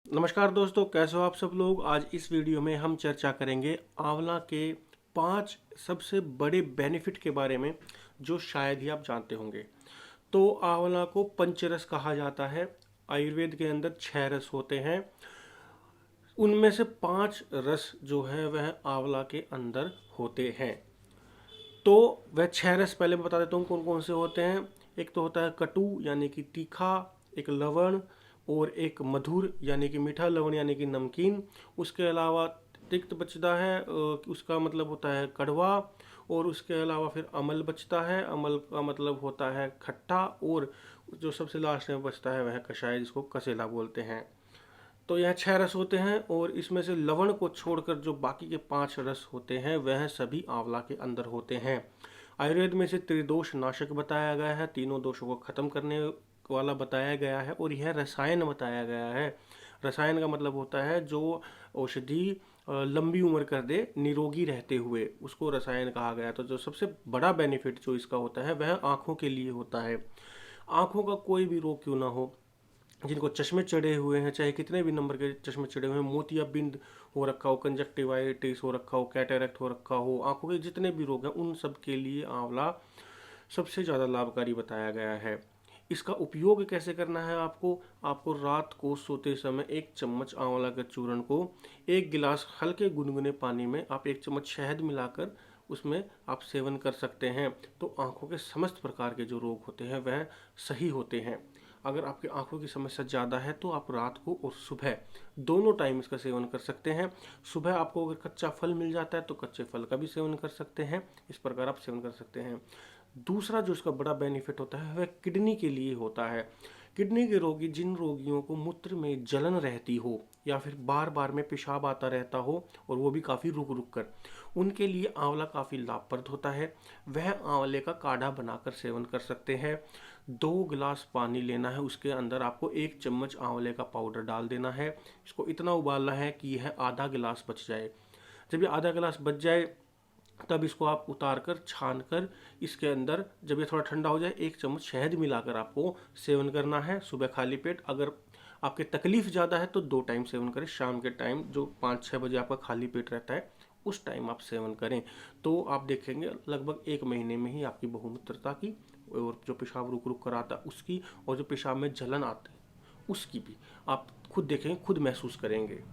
नमस्कार दोस्तों, कैसे हो आप सब लोग। आज इस वीडियो में हम चर्चा करेंगे आंवला के 5 सबसे बड़े बेनिफिट के बारे में जो शायद ही आप जानते होंगे। तो आंवला को पंचरस कहा जाता है। आयुर्वेद के अंदर 6 रस होते हैं, उनमें से 5 रस जो है वह आंवला के अंदर होते हैं। तो वह 6 रस पहले मैं बता देता हूँ कौन कौन से होते हैं। एक तो होता है कटु यानी कि तीखा, एक लवण, और एक मधुर यानी कि मीठा, लवण यानी कि नमकीन। उसके अलावा तिक्त बचता है, उसका मतलब होता है कड़वा। और उसके अलावा फिर अमल बचता है, अमल का मतलब होता है खट्टा। और जो सबसे लास्ट में बचता है वह कषाय, जिसको कसेला बोलते हैं। तो यह 6 रस होते हैं, और इसमें से लवण को छोड़कर जो बाकी के 5 रस होते हैं वह सभी आंवला के अंदर होते हैं। आयुर्वेद में इसे त्रिदोष नाशक बताया गया है, तीनों दोषों को खत्म करने वाला बताया गया है। और यह रसायन बताया गया है। रसायन का मतलब होता है जो औषधि लंबी उम्र कर दे निरोगी रहते हुए, उसको रसायन कहा गया। तो जो सबसे बड़ा बेनिफिट जो इसका होता है वह आँखों के लिए होता है। आँखों का कोई भी रोग क्यों ना हो, जिनको चश्मे चढ़े हुए हैं, चाहे कितने भी नंबर के चश्मे चढ़े हुए हैं, मोतियाबिंद हो रखा हो, कंजक्टिवाइटिस हो रखा हो, कैटरेक्ट हो रखा हो, आंखों के जितने भी रोग हैं उन सब के लिए आंवला सबसे ज़्यादा लाभकारी बताया गया है। इसका उपयोग कैसे करना है आपको आपको रात को सोते समय 1 चम्मच आंवला के चूर्ण को 1 गिलास हल्के गुनगुने पानी में आप 1 चम्मच शहद मिलाकर उसमें आप सेवन कर सकते हैं। तो आंखों के समस्त प्रकार के जो रोग होते हैं वह सही होते हैं। अगर आपकी आंखों की समस्या ज़्यादा है तो आप रात को और सुबह दोनों टाइम इसका सेवन कर सकते हैं। सुबह आपको अगर कच्चा फल मिल जाता है तो कच्चे फल का भी सेवन कर सकते हैं। इस प्रकार आप सेवन कर सकते हैं। दूसरा जो इसका बड़ा बेनिफिट होता है वह किडनी के लिए होता है। किडनी के रोगी, जिन रोगियों को मूत्र में जलन रहती हो या फिर बार बार में पेशाब आता रहता हो, और वो भी काफ़ी रुक रुक कर, उनके लिए आंवला काफ़ी लाभप्रद होता है। वह आंवले का काढ़ा बनाकर सेवन कर सकते हैं। 2 गिलास पानी लेना है, उसके अंदर आपको 1 चम्मच आंवले का पाउडर डाल देना है। इसको इतना उबालना है कि यह आधा गिलास बच जाए। जब ये आधा गिलास बच जाए तब इसको आप उतार कर छान कर इसके अंदर, जब ये थोड़ा ठंडा हो जाए, 1 चम्मच शहद मिलाकर आपको सेवन करना है सुबह खाली पेट। अगर आपके तकलीफ ज़्यादा है तो 2 टाइम सेवन करें। शाम के टाइम जो 5-6 बजे आपका खाली पेट रहता है उस टाइम आप सेवन करें। तो आप देखेंगे लगभग 1 महीने में ही आपकी बहुमूत्रता की, और जो पेशाब रुक रुक कर आता है उसकी, और जो पेशाब में जलन आती है उसकी भी आप खुद देखेंगे, खुद महसूस करेंगे।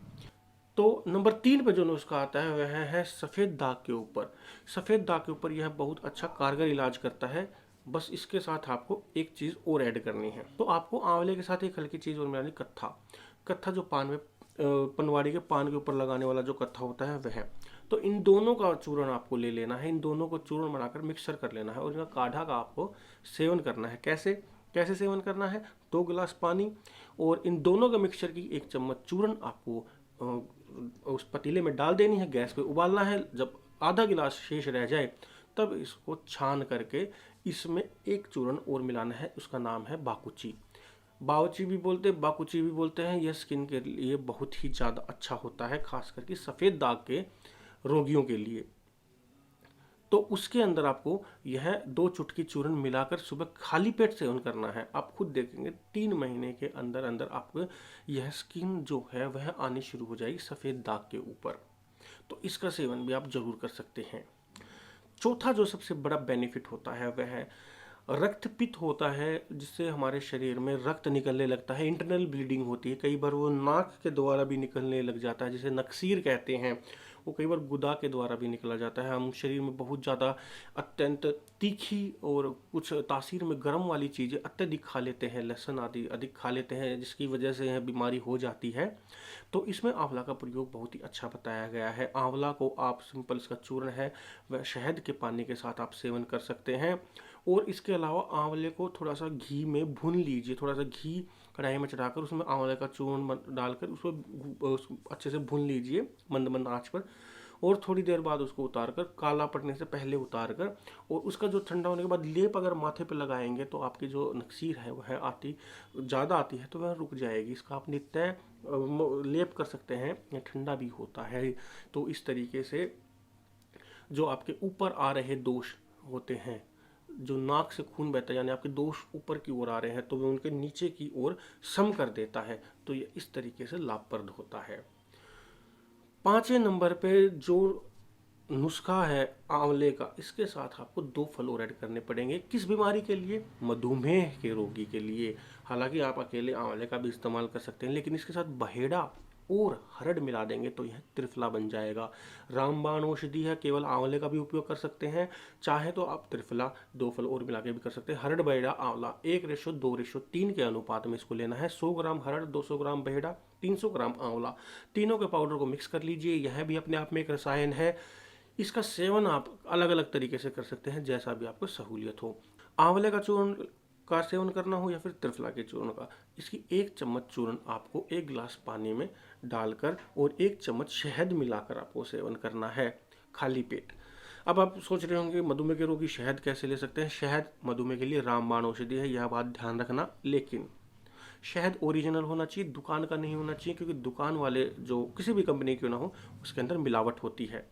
तो नंबर 3 पे जो नुस्खा आता है वह है सफ़ेद दाग के ऊपर। सफ़ेद दाग के ऊपर यह बहुत अच्छा कारगर इलाज करता है। बस इसके साथ आपको एक चीज़ और ऐड करनी है। तो आपको आंवले के साथ एक हल्की चीज़ और मिलानी, कत्था। कत्था जो पान में पनवाड़ी के पान के ऊपर लगाने वाला जो कत्था होता है वह। तो इन दोनों का चूर्ण आपको ले लेना है, इन दोनों को चूर्ण बनाकर मिक्सर कर लेना है, और इनका काढ़ा का आपको सेवन करना है। कैसे कैसे सेवन करना है? 2 गिलास पानी और इन दोनों का मिक्सचर की 1 चम्मच चूर्ण आपको उस पतीले में डाल देनी है, गैस पे उबालना है। जब आधा गिलास शेष रह जाए तब इसको छान करके इसमें एक चूर्ण और मिलाना है, उसका नाम है बाकुची। बावची भी बोलते हैं, बाकुची भी बोलते हैं। यह स्किन के लिए बहुत ही ज़्यादा अच्छा होता है, खास करके सफ़ेद दाग के रोगियों के लिए। तो उसके अंदर आपको यह 2 चुटकी चूर्ण मिलाकर सुबह खाली पेट सेवन करना है। आप खुद देखेंगे 3 महीने के अंदर अंदर आपको यह स्किन जो है वह आनी शुरू हो जाएगी सफ़ेद दाग के ऊपर। तो इसका सेवन भी आप जरूर कर सकते हैं। चौथा जो सबसे बड़ा बेनिफिट होता है वह है रक्तपित्त होता है, जिससे हमारे शरीर में रक्त निकलने लगता है, इंटरनल ब्लीडिंग होती है। कई बार वो नाक के द्वारा भी निकलने लग जाता है, जिसे नक्सीर कहते हैं। वो कई बार गुदा के द्वारा भी निकला जाता है। हम शरीर में बहुत ज़्यादा अत्यंत तीखी और कुछ तासीर में गर्म वाली चीज़ें अत्यधिक खा लेते हैं, लहसुन आदि अधिक खा लेते हैं, जिसकी वजह से यह बीमारी हो जाती है। तो इसमें आंवला का प्रयोग बहुत ही अच्छा बताया गया है। आंवला को आप सिंपल, इसका चूर्ण है वह शहद के पानी के साथ आप सेवन कर सकते हैं। और इसके अलावा आंवले को थोड़ा सा घी में भून लीजिए, थोड़ा सा घी कढ़ाई में चढ़ाकर उसमें आंवले का चूर्ण डालकर उसको अच्छे से भून लीजिए मंद मंद आंच पर। और थोड़ी देर बाद उसको उतार कर, काला पड़ने से पहले उतार कर, और उसका जो ठंडा होने के बाद लेप अगर माथे पे लगाएंगे तो आपकी जो नक्सीर है वह आती ज़्यादा आती है तो वह रुक जाएगी। इसका आप नित्य लेप कर सकते हैं, यह ठंडा भी होता है। तो इस तरीके से जो आपके ऊपर आ रहे दोष होते हैं, जो नाक से खून बहता है यानी आपके दोष ऊपर की ओर आ रहे हैं तो वे उनके नीचे की ओर सम कर देता है। तो ये इस तरीके से लाभप्रद होता है। 5वें नंबर पे जो नुस्खा है आंवले का, इसके साथ आपको 2 फल और ऐड करने पड़ेंगे। किस बीमारी के लिए? मधुमेह के रोगी के लिए। हालांकि आप अकेले आंवले का भी इस्तेमाल कर सकते हैं, लेकिन इसके साथ बहेड़ा और हरड़ मिला देंगे तो यह त्रिफला बन जाएगा। रामबाण औषधि है, केवल आंवले का भी उपयोग कर सकते हैं। चाहे तो आप त्रिफला 2 फल और मिला के भी कर सकते हैं। हरड़ बहेड़ा आंवला 1:2:3 के अनुपात में इसको लेना है। 100 ग्राम हरड़, 200 ग्राम बहेड़ा, 300 ग्राम आंवला, तीनों के पाउडर को मिक्स कर लीजिए। यह भी अपने आप में एक रसायन है। इसका सेवन आप अलग अलग तरीके से कर सकते हैं, जैसा भी आपको सहूलियत हो। आंवले का चूर्ण का सेवन करना हो या फिर त्रिफला के चूर्ण का, इसकी 1 चम्मच चूर्ण आपको 1 गिलास पानी में डालकर और 1 चम्मच शहद मिलाकर आपको सेवन करना है खाली पेट। अब आप सोच रहे होंगे मधुमेह के रोगी शहद कैसे ले सकते हैं? शहद मधुमेह के लिए रामबाण औषधि है, यह बात ध्यान रखना। लेकिन शहद ओरिजिनल होना चाहिए, दुकान का नहीं होना चाहिए, क्योंकि दुकान वाले जो किसी भी कंपनी क्यों ना हो उसके अंदर मिलावट होती है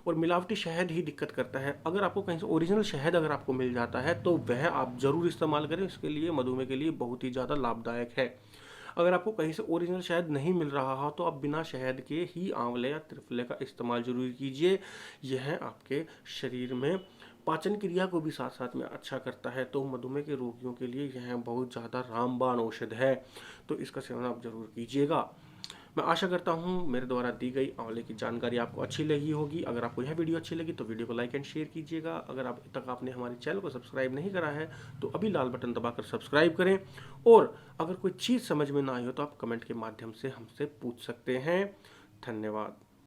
और मिलावटी शहद ही दिक्कत करता है। अगर आपको कहीं से ओरिजिनल शहद अगर आपको मिल जाता है तो वह आप जरूर इस्तेमाल करें, इसके लिए मधुमेह के लिए बहुत ही ज़्यादा लाभदायक है। अगर आपको कहीं से ओरिजिनल शहद नहीं मिल रहा हो तो आप बिना शहद के ही आंवले या त्रिफले का इस्तेमाल जरूर कीजिए। यह आपके शरीर में पाचन क्रिया को भी साथ साथ में अच्छा करता है। तो मधुमेह के रोगियों के लिए यह बहुत ज़्यादा रामबाण औषध है, तो इसका सेवन आप जरूर कीजिएगा। मैं आशा करता हूँ मेरे द्वारा दी गई आंवले की जानकारी आपको अच्छी लगी होगी। अगर आपको यह वीडियो अच्छी लगी तो वीडियो को लाइक एंड शेयर कीजिएगा। अगर अब तक आपने हमारे चैनल को सब्सक्राइब नहीं करा है तो अभी लाल बटन दबाकर सब्सक्राइब करें। और अगर कोई चीज़ समझ में ना आई हो तो आप कमेंट के माध्यम से हमसे पूछ सकते हैं। धन्यवाद।